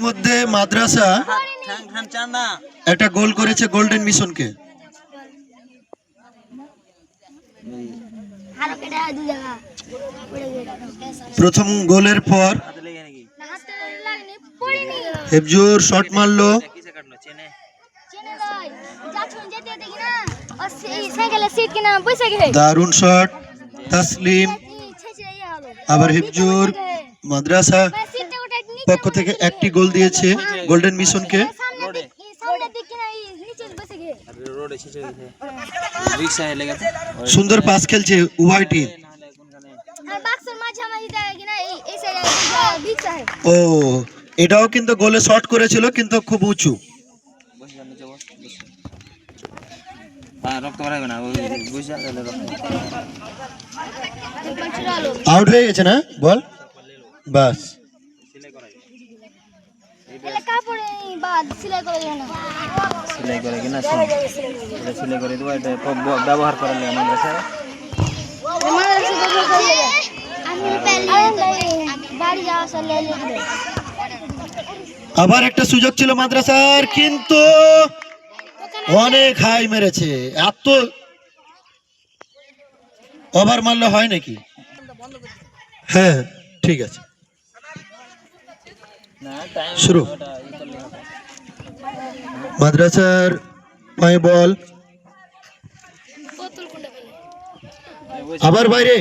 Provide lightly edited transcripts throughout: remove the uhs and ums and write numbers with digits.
ইতিমধ্যে মাদ্রাসা একটা গোল করেছে গোল্ডেন মিশনকে। প্রথম গোলের পর হেফজুর শট মারলো, দারুণ শট তাসলিম। আবার হেফজুর মাদ্রাসা পক্ষ থেকে একটি গোল দিয়েছে গোল্ডেন মিশনকে। সুন্দর পাস খেলছে উভয় টিম। ও এটাও কিন্তু গোলে শট করেছিল, কিন্তু খুব উঁচু। আউট হয়ে গেছে না বল, বাস। ব্যবহার করেন আবার একটা সুযোগ ছিল মাদ্রাসার, কিন্তু অনেক হাই মেরেছে। এত ওভার মারলে হয় নাকি? হ্যাঁ ঠিক আছে, শুরু। মাদ্রাসার পায়ে বল, আবার বাইরে।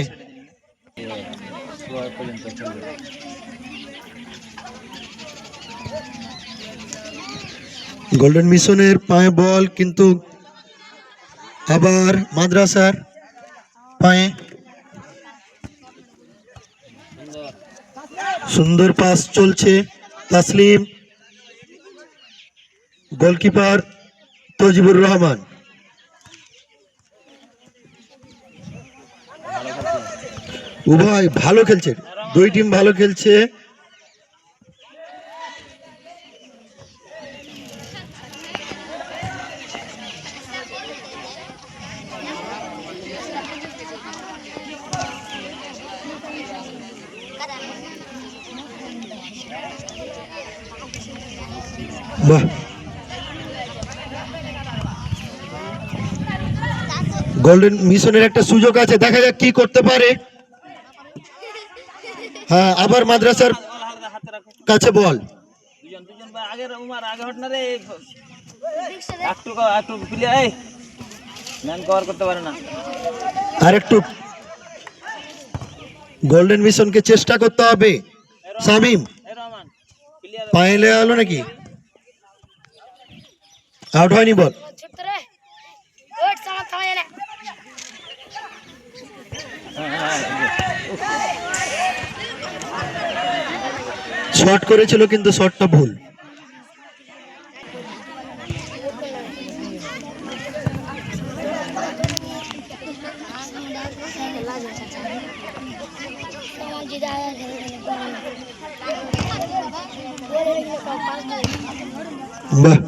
গোল্ডেন মিশনের পায়ে বল, কিন্তু আবার মাদ্রাসার পায়ে। সুন্দর পাস চলছে তাসলিম, গোলকিপার তজিবুর রহমান। উভয় ভালো খেলছে, দুই টিম ভালো খেলছে। বাহ, গোল্ডেন মিশনের একটা সুযোগ আছে, দেখা যাক কি করতে পারে। হ্যাঁ, আবার মাদ্রাসার কাছে বল। আর একটু গোল্ডেন মিশনকে চেষ্টা করতে হবে। শামিম পাইলে আলো নাকি? আউট হয়নি বল। শট করেছিল, কিন্তু শটটা ভুল। বাহ,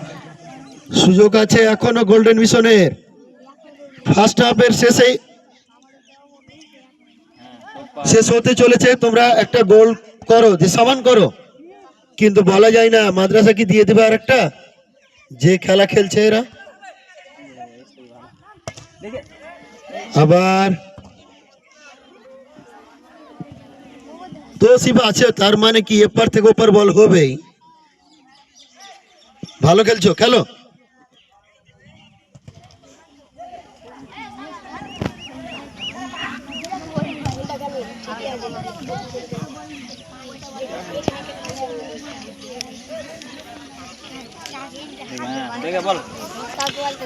সুযোগ আছে এখনো গোল্ডেন মিশনের। ফার্স্ট হাফের শেষ হতে চলেছে। তোমরা একটা গোল করো, যে সমান করো, কিন্তু বলা যায় না মাদ্রাসা কি দিয়ে দেবে আর একটা, যে খেলা খেলছে এরা। আবার তো শিবা আছে, তার মানে কি এপার থেকে ওপার বল হবেই। ভালো খেলছো, খেলো।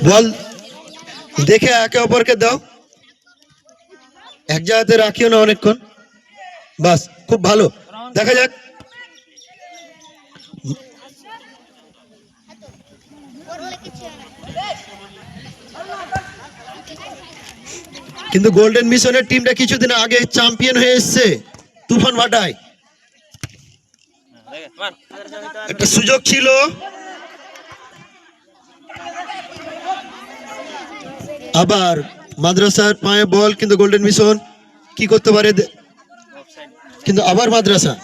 বল দেখে একে অপরকে দাও, এক জায়গাতে রাখিও না অনেকক্ষণ। বাস, খুব ভালো, দেখা যাক। কিন্তু গোল্ডেন মিশনের টিমটা কিছুদিন আগে চ্যাম্পিয়ন হয়ে এসছে তুফান ভাটায়। একটা সুযোগ ছিল, আবার মাদ্রাসার পায়ে বল, কিন্তু গোল্ডেন মিশন কি করতে পারে, কিন্তু আবার মাদ্রাসা।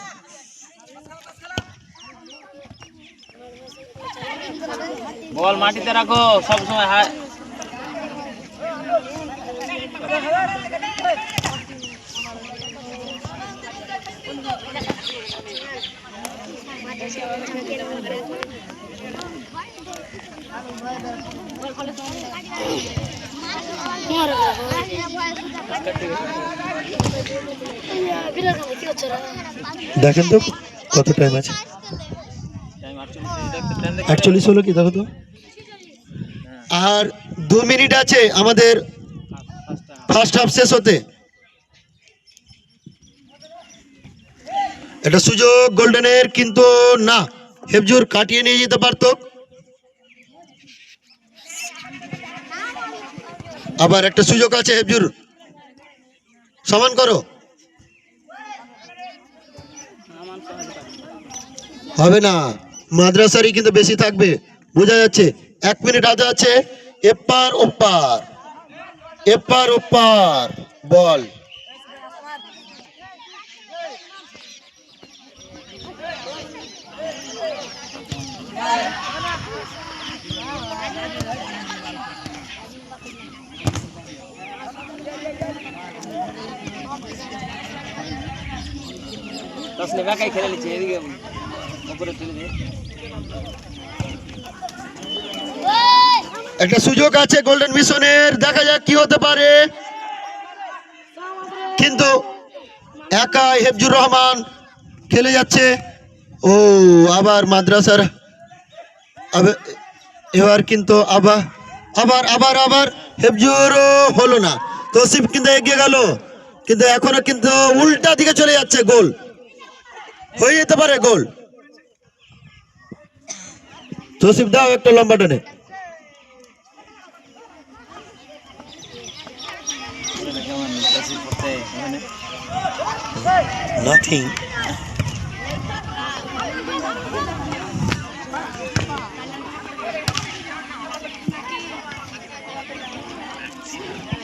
বল মাটিতে রাখো সব সময়। হাই দেখেন তো কত টাইম আছে, 48 হলো কি দেখো তো। আর 2 মিনিট আছে আমাদের ফার্স্ট হাফ শেষ হতে। এটা সুযোগ গোল্ডেনের, কিন্তু না, হেফজুর কাটিয়ে নিয়ে যেতে পারতো। আবার একটা সুযোগ আছে হেফজুর, সমান করো। হবে না, মাদ্রাসারই কিন্তু বেশি থাকবে, বোঝা যাচ্ছে। 1 মিনিট হাতে আছে। এপার ওপার, এপার ওপার বল। তাসলিম একাই খেলে নিচ্ছে, এদিকে উপরে তুলে দে। একটা সুযোগ আছে গোল্ডেন মিশনের, দেখা যাক কি হতে পারে। কিন্তু একাই হেফজুর রহমান খেলে যাচ্ছে। ও আবার মাদ্রাসার, এবার কিন্তু আবার আবার আবার আবার হেফজুরও হলো না। তৌসিফ কিন্তু এগিয়ে গেল, কিন্তু এখনো কিন্তু উল্টা দিকে চলে যাচ্ছে। গোল হয়ে যেতে পারে, গোল। তৌসিফ দাও একটা লম্বা টানে। Nothing.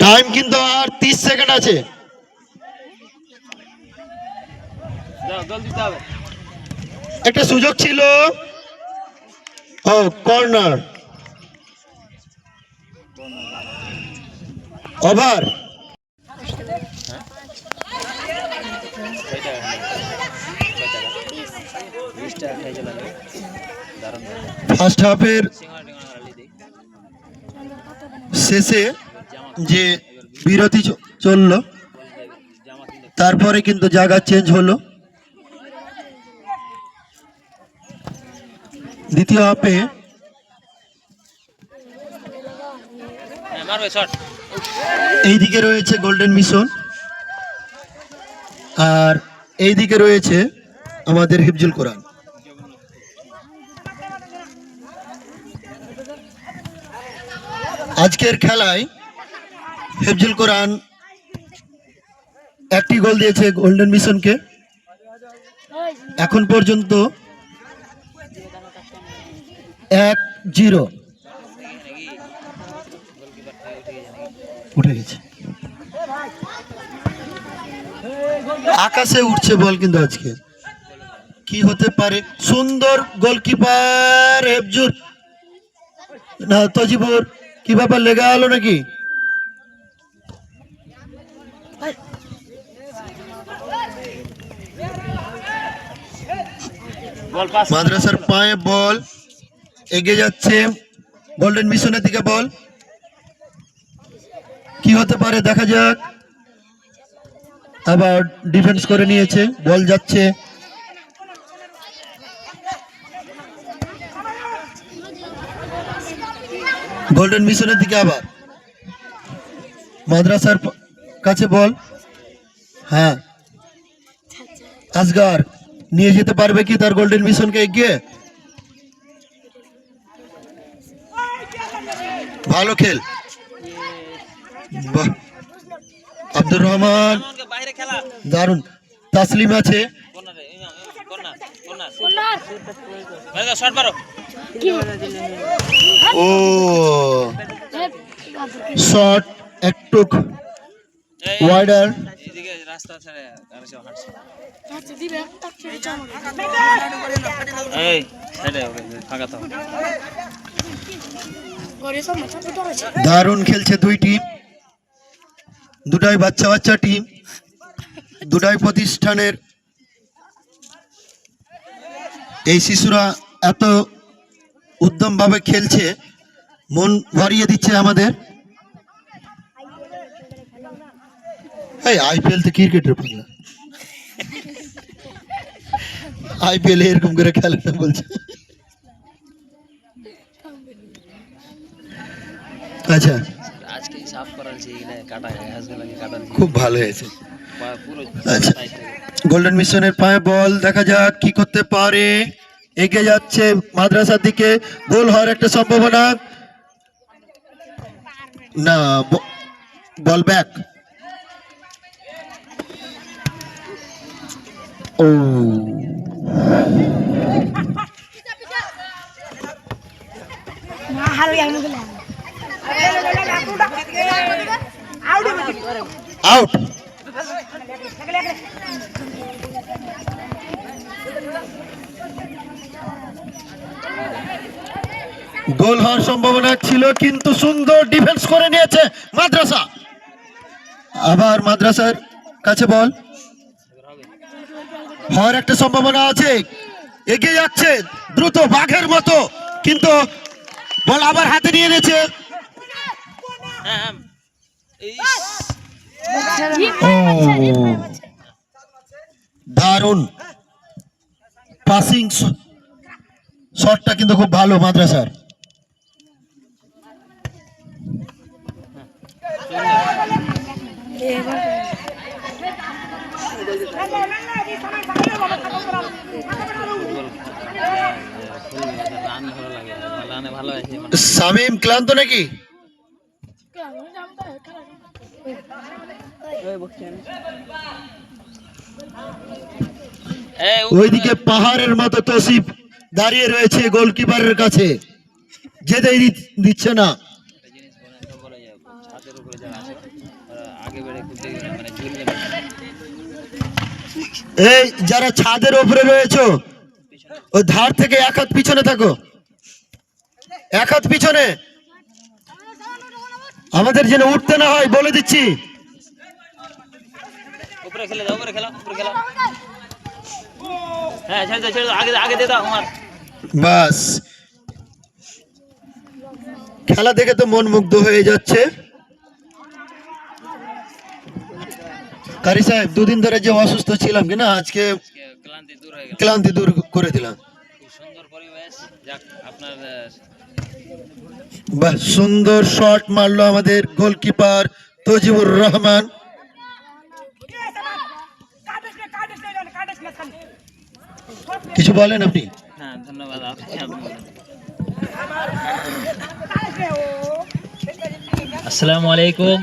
টাইম কিন্তু আর 30 সেকেন্ড আছে। একটা সুযোগ ছিল, ও কর্নার, ওভার। ফার্স্ট হাফের শেষে যে বিরতি চললো, তারপরে কিন্তু জায়গা চেঞ্জ হলো। দ্বিতীয় হাফে এইদিকে রয়েছে গোল্ডেন মিশন, আর এইদিকে রয়েছে আমাদের হিফজুল কোরআন। আজকের খেলায় হিফজুল কোরআন একটি গোল দিয়েছে গোল্ডেন মিশনকে। এখন পর্যন্ত 1-0 উঠে গেছে, আকাশে উঠছে বল। কিন্তু আজকে কি হতে পারে? সুন্দর গোলকিপার হেফজুর না তজিবুর, কি ব্যাপার, লেগে গেল নাকি? মাদ্রাসার পায়ে বল, এগিয়ে যাচ্ছে গোল্ডেন মিশনের দিকে। বল কি হতে পারে দেখা যাক। আবার ডিফেন্স করে নিয়েছে, বল যাচ্ছে। গোল্ডেন মিশনের দিকে আবার মাদ্রাসার কাছে বল। হ্যাঁ, আসগার নিয়ে যেতে পারবে কি তার গোল্ডেন মিশনকে এগিয়ে? ভালো খেল, বাহ, আব্দুর রহমান দারুন। তাসলিম আছে, ও শট একটু ওয়াইডার। এই সাইডে ফাঁকা তো। দারুণ খেলছে দুই টিম, দুটাই বাচ্চা বাচ্চা টিম, দুটাই প্রতিষ্ঠানের। এই শিশুরা এত উদ্যম ভাবে খেলছে, মন ভরিয়ে দিচ্ছে আমাদের। এই আইপিএল তো ক্রিকেটের পাগলা, আইপিএল এরকম করে খেলে না বলছে। আচ্ছা, আজকে সাফ করার যে এগুলা কাটা ঘাসগুলোকে কাটার খুব ভালো হয়েছে। পুরো আচ্ছা, গোল্ডেন মিশনের পায়ে বল, দেখা যাক কি করতে পারে। এগিয়ে যাচ্ছে মাদ্রাসার দিকে, গোল হওয়ার একটা সম্ভাবনা। না, বল ব্যাক। ও আউট। গোল হওয়ার সম্ভাবনা ছিল, কিন্তু সুন্দর ডিফেন্স করে নিয়েছে মাদ্রাসা। আবার মাদ্রাসার কাছে বল, হওয়ার একটা সম্ভাবনা আছে। এগিয়ে যাচ্ছে দ্রুত বাঘের মতো, কিন্তু বল আবার হাতে নিয়ে নিয়েছে। ও দারুণ পাসিং শটটা কিন্তু খুব ভালো মাদ্রাসার। শামীম ক্লান্ত নাকি? ওইদিকে পাহাড়ের মতো তসিফ দাঁড়িয়ে রয়েছে গোলকিপারের কাছে, যেতেই দিচ্ছে না। এই যারা ছাদের উপরে রয়েছে, ওই ধার থেকে এক হাত পিছনে থাকো, এক হাত পিছনে, আমাদের যেন উঠতে না হয় বলে দিচ্ছি। উপরে খেলে দাও, উপরে খেলা, উপরে খেলা। হ্যাঁ, ছেড়ে দাও, ছেড়ে দাও, আগে আগে দিয়ে দাও আমার। বাস, খেলা দেখে তো মন মুগ্ধ হয়ে যাচ্ছে। কারি সাহেব, দুদিন ধরে যে অসুস্থ ছিলাম কিনা, আজকে ক্লান্তি দূর হয়ে গেল, ক্লান্তি দূর করে দিলাম। খুব সুন্দর পরিবেশ। যাক, আপনার বাহ, সুন্দর শট মারলো আমাদের গোলকিপার তজিবুর রহমান। কিছু বলেন আপনি? হ্যাঁ, ধন্যবাদ। আসসালামু আলাইকুম।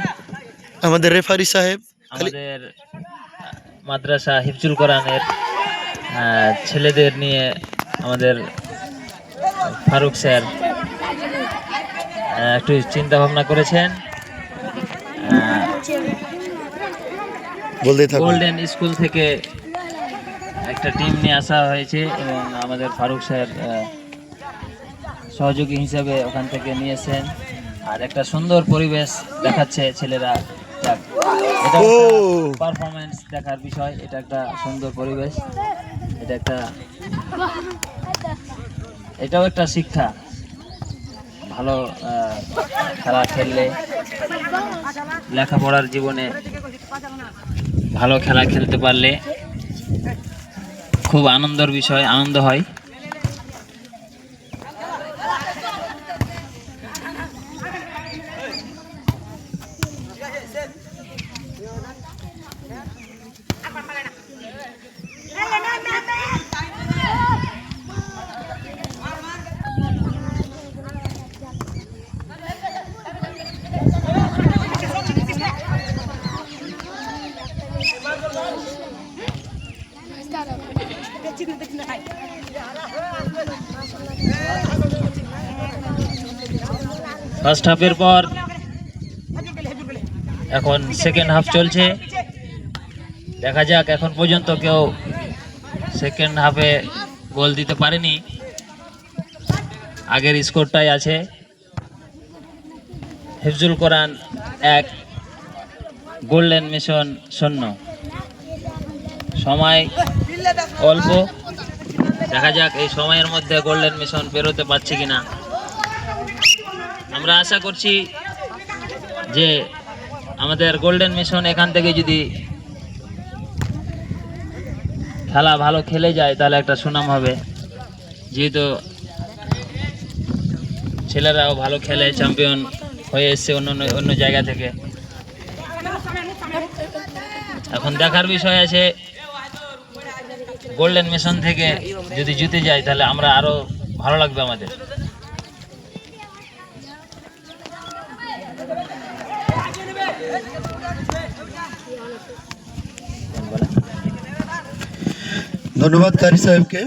আমাদের রেফারি সাহেব, আমাদের মাদ্রাসা হিফজুল কোরআনের ছেলেদের নিয়ে আমাদের ফারুক স্যার একটু চিন্তা ভাবনা করেছেন। গোল্ডেন স্কুল থেকে একটা টিম নিয়ে আসা হয়েছে এবং আমাদের ফারুক স্যার সহযোগী হিসেবে ওখান থেকে নিয়েছেন। আর একটা সুন্দর পরিবেশ দেখাচ্ছে ছেলেরা। এটা পারফরমেন্স দেখার বিষয়, এটা একটা সুন্দর পরিবেশ, এটাও একটা শিক্ষা। ভালো খেলা খেললে লেখাপড়ার জীবনে ভালো খেলা খেলতে পারলে খুব আনন্দের বিষয়, আনন্দ হয়। ফার্স্ট হাফের পর এখন সেকেন্ড হাফ চলছে। দেখা যাক, এখন পর্যন্ত কেউ সেকেন্ড হাফে গোল দিতে পারেনি। আগের স্কোরটাই আছে, হিফজুল কোরআন 1, গোল্ডেন মিশন 0। সময় অল্প, দেখা যাক এই সময়ের মধ্যে গোল্ডেন মিশন পেরোতে পারছে কিনা। আমরা আশা করছি যে আমাদের গোল্ডেন মিশন এখান থেকে যদি খেলা ভালো খেলে যায় তাহলে একটা সুনাম হবে, যেহেতু ছেলেরাও ভালো খেলে, চ্যাম্পিয়ন হয়ে এসছে অন্য জায়গা থেকে। এখন দেখার বিষয় আছে গোল্ডেন মিশন থেকে যদি জিতে যায় তাহলে আমরা আরো ভালো লাগবে আমাদের। ধন্যবাদ কারি সাহেবকে।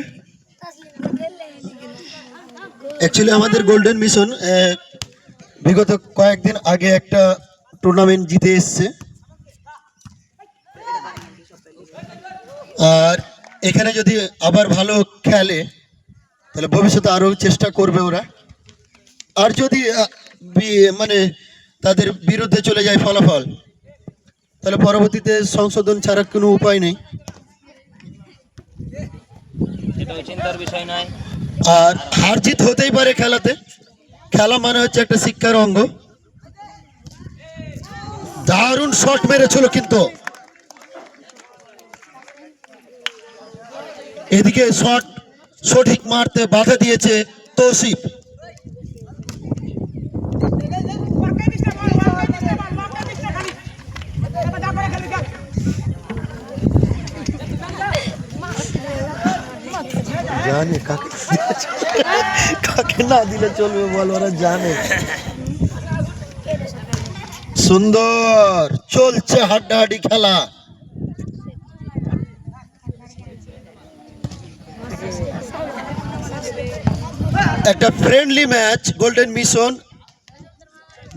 অ্যাকচুয়ালি আমাদের গোল্ডেন মিশন বিগত কয়েকদিন আগে একটা টুর্নামেন্ট জিতে এসছে, আর এখানে যদি আবার ভালো খেলে তাহলে ভবিষ্যতে আরও চেষ্টা করবে ওরা। আর যদি মানে তাদের বিরুদ্ধে চলে যায় ফলাফল, তাহলে পরবর্তীতে সংশোধন ছাড়া কোনো উপায় নেই। এটাও চিন্তার বিষয় নয়। আর হার জিত হতেই পারে খেলাতে, খেলা মানে হচ্ছে একটা শিক্ষার অঙ্গ। দারুণ শট মেরেছিল, কিন্তু এদিকে শট সঠিক মারতে বাধা দিয়েছে তৌসিফ। জানে কাকে না দিলে চলবে বল, ওরা জানে। সুন্দর চলছে হাড্ডাহাড্ডি খেলা। একটা ফ্রেন্ডলি ম্যাচ, গোল্ডেন মিশন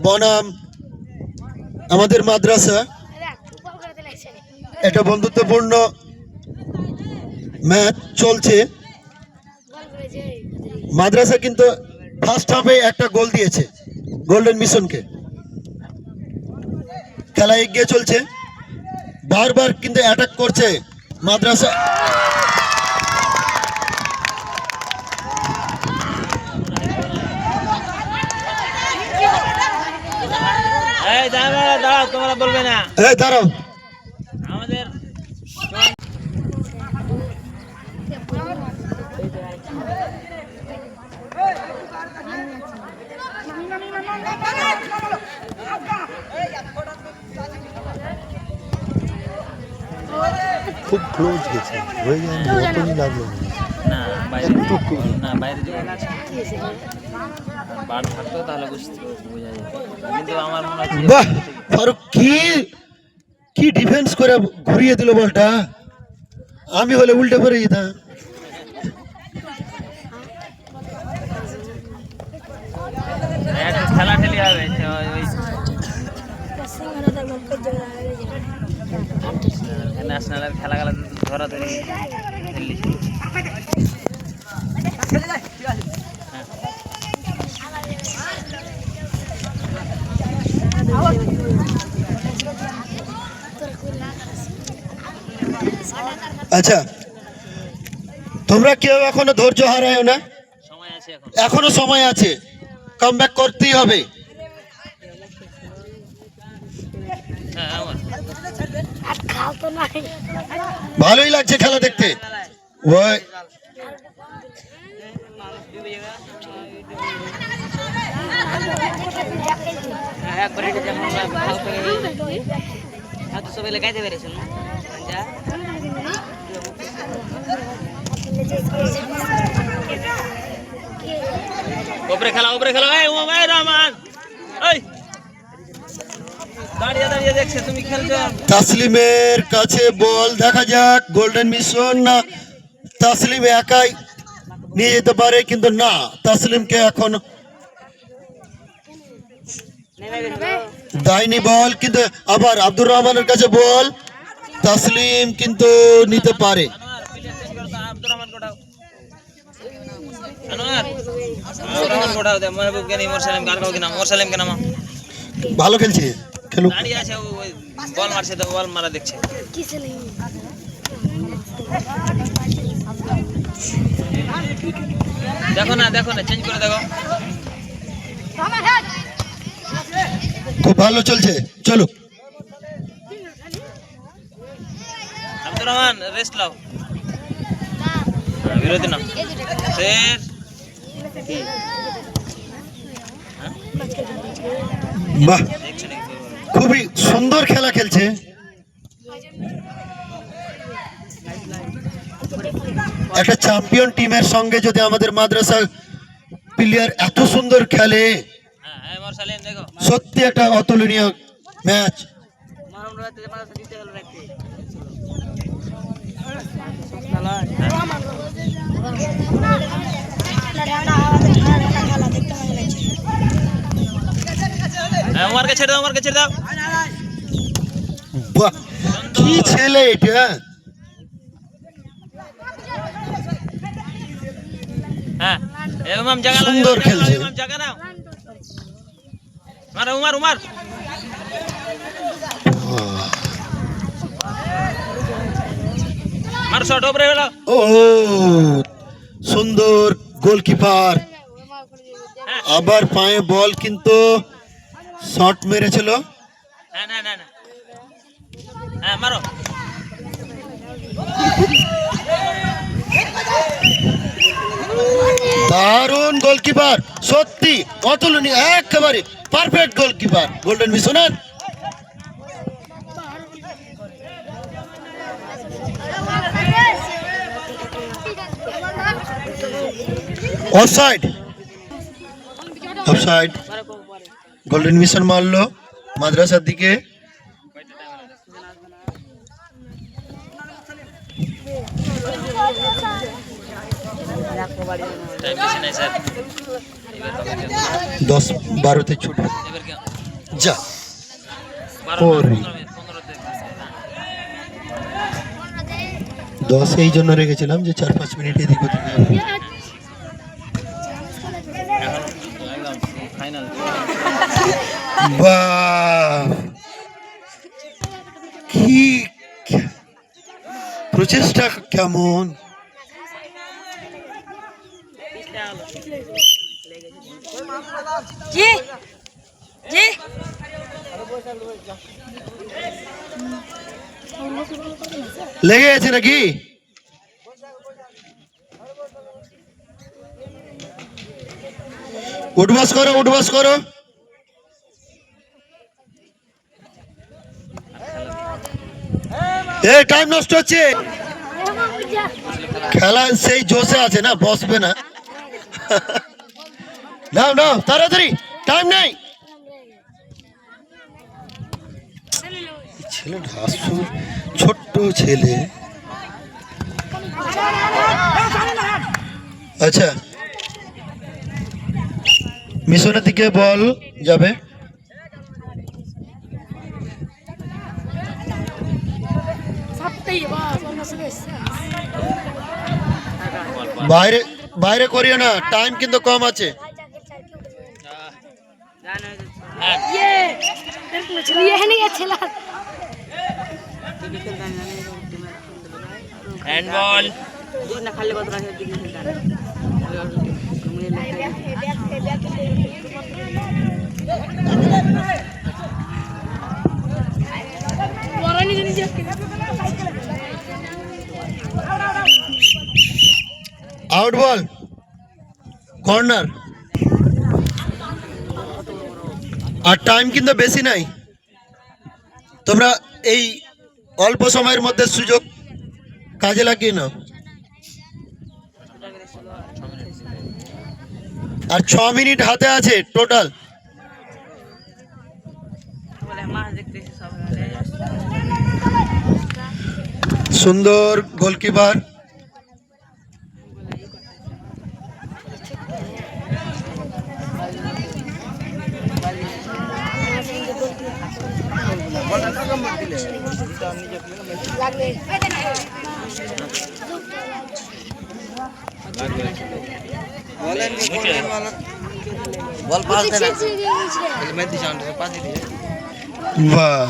বনাম আমাদের মাদ্রাসা, একটা বন্ধুত্বপূর্ণ ম্যাচ চলছে। মাদ্রাসা কিন্তু ফার্স্ট হাফে একটা গোল দিয়েছে গোল্ডেন মিশনকে। খেলা এগিয়ে চলছে, বারবার কিন্তু অ্যাটাক করছে মাদ্রাসা। তোমরা বলবে না, দাঁড়াও। আমাদের খুব ক্লোজ গেছে, হয়ে যায়নি লাগলো না বাইরে, না বাইরে বার থাকতো তাহলে বোঝা যেত, কিন্তু আমার মনে হচ্ছে বাহ ফারুক কি ডিফেন্স করে ঘুরিয়ে দিল বলটা। আমি হলে উল্টে পড়ে যেতাম। খেলা ঠেলি হবে, ন্যাশনালের খেলা খেলা ধরা ধরি আচ্ছা, তোমরা কেউ এখনো ধৈর্য হারায় না, সময় আছে এখনো সময় আছে, কামব্যাক করতেই হবে। ভালোই লাগছে খেলা দেখতে। ওই উপরে খেলা এই রহমান, এই দাঁড়িয়ে দাঁড়িয়ে দেখছে তুমি খেলছো। তাসলিমের কাছে বল, দেখা যাক গোল্ডেন মিশন না তাসলিম একাই নিয়ে যেতে পারে, কিন্তু না, তাসলিমকে এখন দায়নি বল, কিন্তু আবার আব্দুর রহমানের কাছে বল, তাসলিম কিন্তু নিতে পারে। ওঠাও দে মহবুবকে নেই মোরসালিম কার কাউকে না মোরসালিমকে নামা ভালো খেলছে, খেলুক। দাঁড়িয়ে আছে ওই বল মারছে তো বল মারা দেখছে দেখো না চেঞ্জ করে দেখো খুব ভালো চলছে, চলো। আব্দুর রহমান রেস্ট লাও বিরতি না ফের বাহ, দেখছো নাকি খুবই সুন্দর খেলা খেলছে। একটা চ্যাম্পিয়ন টিমের সঙ্গে যদি আমাদের মাদ্রাসা প্লেয়ার এত সুন্দর খেলে, হ্যাঁ মোরসালিম দেখো সত্যি একটা অতুলনীয় ম্যাচ। উমারকে ছেড়ে দাও বাহ, কি ছেলে এটা! হ্যাঁ ইমাম জায়গা নাও সুন্দর খেলছে। ইমাম জায়গা নাও মারো উমার মার শট ওপরে হলো ও সুন্দর গোলকিপার, আবার পায়ে বল কিন্তু শট মেরেছিল। না হ্যাঁ মারো দারুণ গোলকিপার, সত্যি অতুলনীয়, একেবারে পারফেক্ট গোলকিপার, গোল্ডেন মিশনার। Offside, offside. গোল্ডেন মিশন মারলো মাদ্রাসার দিকে। টাইম বেশি নাই স্যার 10-12 ছুট এবার কি যা 10 এই জন্য রেখেছিলাম যে 4-5 মিনিট এদিক ওদিক হবে। ফাইনাল বাহ, কি প্রচেষ্টা কেমন! জি জি লেগে আছে নাকি? উঠবাস করো। এই টাইম নষ্ট হচ্ছে, খেলা সেই জোশে আছে না, বসবে না। নাও তাড়াতাড়ি, টাইম নেই। ছেলেটা আসল ছোট্ট ছেলে। আচ্ছা, মিশনের দিকে বল যাবে। বাইরে করিও না, টাইম কিন্তু কম আছে। Handball out ball, corner. আর টাইম কিন্তু বেশি নাই, তোমরা এই অল্প সময়ের মধ্যে সুযোগ কাজে লাগিয়ে নাও। আর 6 মিনিট হাতে আছে টোটাল। সুন্দর গোলকিপার, বল পাস দে না মেহেদি সাউন্ড পাস দিয়ে বাহ,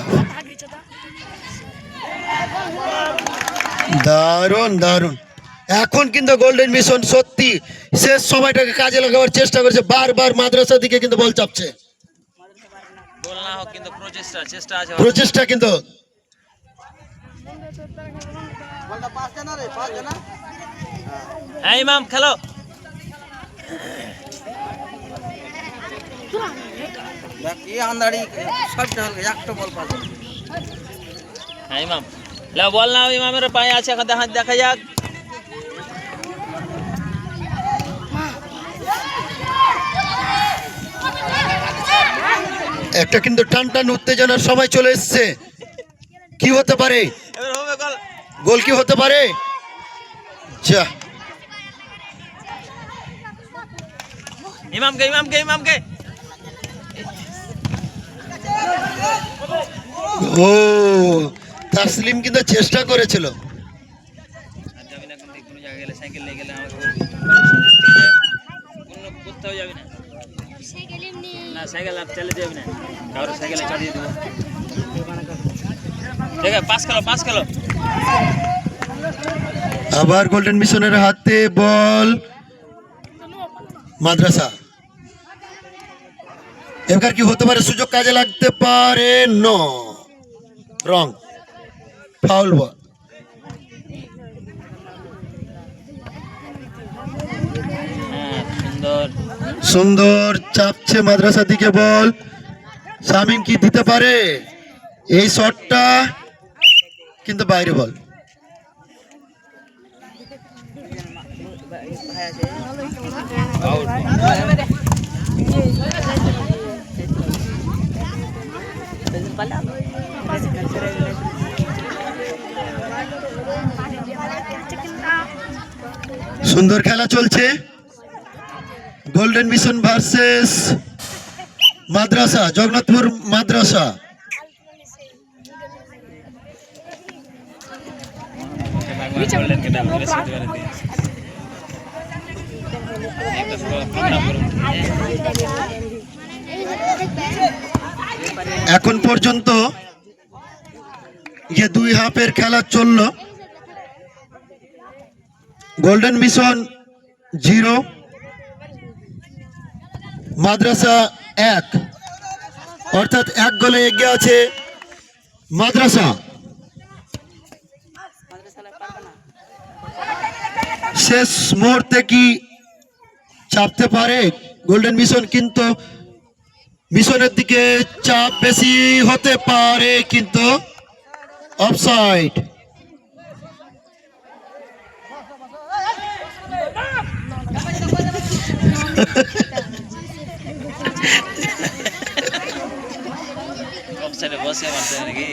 দারুণ দারুণ। এখন কিন্তু গোল্ডেন মিশন সত্যি শেষ সময়টাকে কাজে লাগাবার চেষ্টা করছে, বারবার মাদ্রাসা দিকে কিন্তু বল চাপছে, গোল না হোক কিন্তু চেষ্টা আছে। প্রচেষ্টা কিন্তু। বলটা পাস দে না রে পাস দে না হ্যাঁ ইমাম খেলো। দেখ এই আন্দাড়ি সব ঢাল একটা বল পাস হ্যাঁ ইমাম লা বল না ইমামের পায়ে আছে, এখন দেখা যাক। একটা কিন্তু টান টান উত্তেজনার সময় চলে এসছে, কি হতে পারে, এবার হবে গোল। গোল কি হতে পারে? যা, ইমামকে ও তাসলিম কিন্তু চেষ্টা করেছিল। যাবি না কোনো জায়গায় গেলে, সাইকেল নিয়ে গেলে আমাকে কোনো কোথাও যাবি না, না সাইকেল আর চালিয়ে যাবি না, কারো সাইকেলে চড়িয়ে দেবো। ঠিক আছে, পাস খেলো। আবার গোল্ডেন মিশনের হাতে বল, মাদ্রাসা। এবার কি হতে পারে, সুযোগ কাজে লাগতে পারে? নো, রং, ফাউল বল। হ্যাঁ সুন্দর, সুন্দর চাপছে মাদ্রাসা দিকে বল, শামিম কি দিতে পারে? এই শটটা কিন্তু বাইরে বল। সুন্দর খেলা চলছে, গোল্ডেন মিশন ভার্সেস মাদ্রাসা, জগন্নাথপুর মাদ্রাসা। এখন পর্যন্ত যে দুই হাফের খেলা চলল, গোল্ডেন মিশন 0, মাদ্রাসা 1, অর্থাৎ 1 গোলে এগিয়ে আছে মাদ্রাসা। শেষ মুহূর্তে কি চাপতে পারে গোল্ডেন মিশন? কিন্তু মিশনের দিকে চাপ বেশি হতে পারে, কিন্তু অফসাইড। অফসাইডে বসে মারতে নাকি?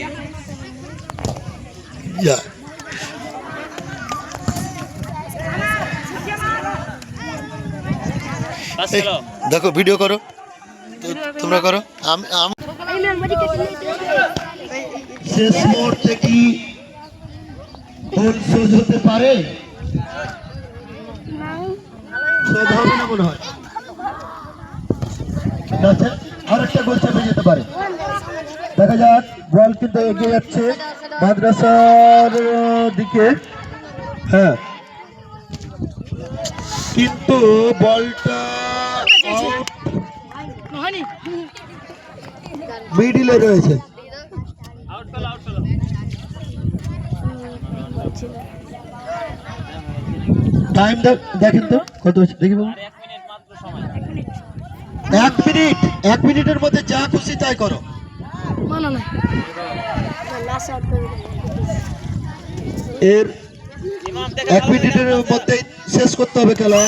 যা, পাস খেলো। দেখো ভিডিও করো, তোমরা করো। শেষ মুহূর্তে কি গোল শোধ হতে পারে? শোধ হবে না মনে হয়, আচ্ছা আরেকটা গোল চেপে যেতে পারে। দেখা যাক, বল কিন্তু এগিয়ে যাচ্ছে মাদ্রাসার দিকে। হ্যাঁ, কিন্তু বলটা মিডিলে রয়েছে। আউট খেলো। টাইম দেখেন তো কত হচ্ছে, দেখি বলুন। আর 1 মিনিট মাত্র সময়। 1 মিনিটের মধ্যে যা খুশি তাই করো। এর ইমাম 1 মিনিটের মধ্যে শেষ করতে হবে খেলা।